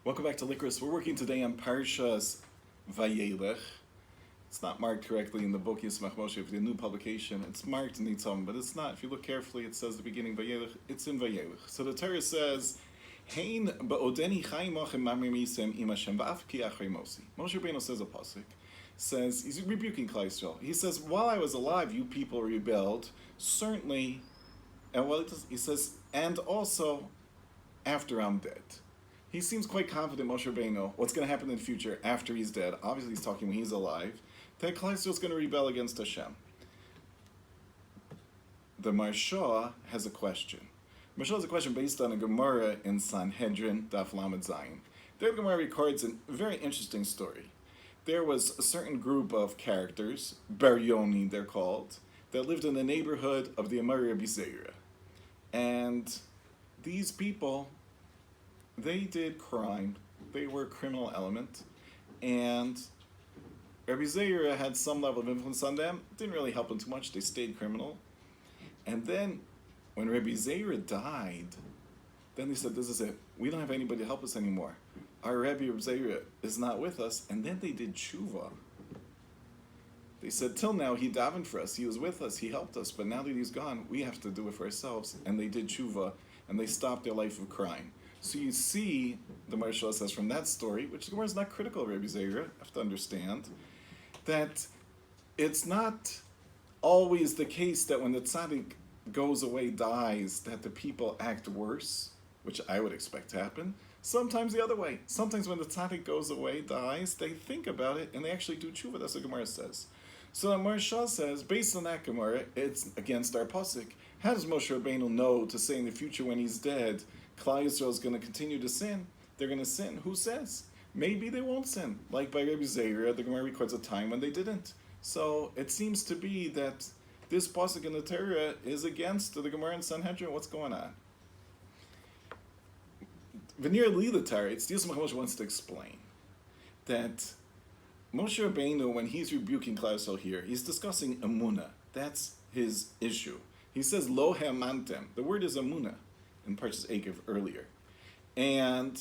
Welcome back to Licorice. We're working today on Parshas Vayeileich. It's not marked correctly in the book Yismach Moshe for the new publication. It's marked in Nitzam, but it's not. If you look carefully, it says the beginning Vayeileich. It's in Vayeileich. So the Torah says, "Hein ba'odeni chayim mochem mamrim yisem im Hashem va'af ki achrei mosi." Moshe Rabbeinu says a pasuk. Says he's rebuking Klal Yisrael. He says, "While I was alive, you people rebelled. Certainly, and he says, and also after I'm dead." He seems quite confident, Moshe Rabbeinu, what's going to happen in the future after he's dead. Obviously, he's talking when he's alive. That Klal Yisrael is going to rebel against Hashem. The Marsha has a question. Marsha has a question based on a Gemara in Sanhedrin, Daf Lamed Zayin. There, the Gemara records a very interesting story. There was a certain group of characters, Baryoni they're called, that lived in the neighborhood of the Amari Rabbi Zeira. And these people, they did crime. They were a criminal element. And Rabbi Zeira had some level of influence on them. Didn't really help them too much. They stayed criminal. And then when Rabbi Zeira died, then they said, this is it. We don't have anybody to help us anymore. Our Rabbi Zeira is not with us. And then they did tshuva. They said, till now, he davened for us. He was with us. He helped us. But now that he's gone, we have to do it for ourselves. And they did tshuva. And they stopped their life of crime. So you see, the Marsha says from that story, which the Gemara is not critical of Rabbi Zeira, you have to understand, that it's not always the case that when the tzaddik goes away, dies, that the people act worse, which I would expect to happen. Sometimes the other way. Sometimes when the tzaddik goes away, dies, they think about it and they actually do tshuva. That's what Gemara says. So the Marsha says, based on that Gemara, it's against our pasuk. How does Moshe Rabbeinu know to say in the future when he's dead, Klal Yisrael is going to continue to sin? They're going to sin. Who says? Maybe they won't sin. Like by Rabbi Zeira, the Gemara records a time when they didn't. So it seems to be that this pasuk in the Torah is against the Gemara in Sanhedrin. What's going on? Veneer Lila Torah, it's Yismach Moshe wants to explain that Moshe Rabbeinu, when he's rebuking Klal Yisrael here, he's discussing emunah. That's his issue. He says lo ha'amantem. The word is emunah in Parshas Vayeileich earlier. And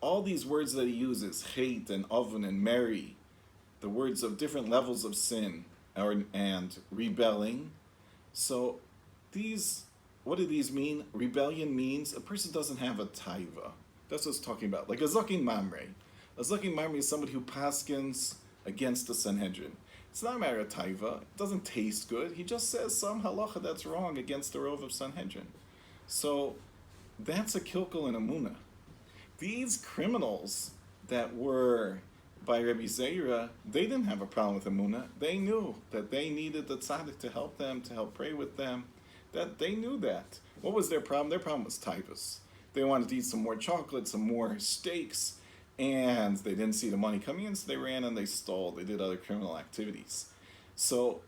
all these words that he uses, hate and oven and merry, the words of different levels of sin and rebelling. So these, what do these mean? Rebellion means a person doesn't have a taiva. That's what it's talking about. Like a zakin mamre. A zakin mamre is somebody who paskins against the Sanhedrin. It's not a matter of taiva. It doesn't taste good. He just says some halacha that's wrong against the rov of Sanhedrin. So that's a kilkel in emunah. These criminals that were by Rabbi Zeira, they didn't have a problem with emunah. They knew that they needed the tzaddik to help them, to help pray with them. That they knew that. What was their problem? Their problem was taivas. They wanted to eat some more chocolate, some more steaks, and they didn't see the money coming in, so they ran and they stole. They did other criminal activities. So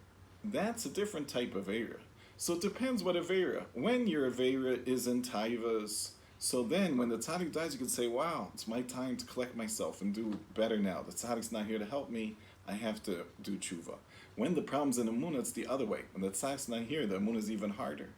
that's a different type of Aveira. So it depends what Aveira. When your Aveira is in taivas, so then when the tzaddik dies, you can say, wow, it's my time to collect myself and do better now. The tzaddik's not here to help me. I have to do tshuva. When the problem's in emunah, it's the other way. When the tzaddik's not here, the emunah is even harder.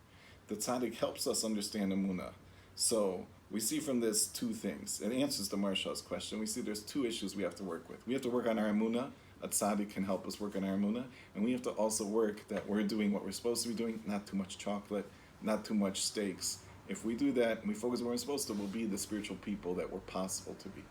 The tzaddik helps us understand emunah. So we see from this two things. It answers the Marsha's question. We see there's two issues we have to work with. We have to work on our emunah. A tzaddik can help us work on our emunah. And we have to also work that we're doing what we're supposed to be doing. Not too much chocolate, not too much steaks. If we do that and we focus on what we're supposed to, we'll be the spiritual people that we're possible to be.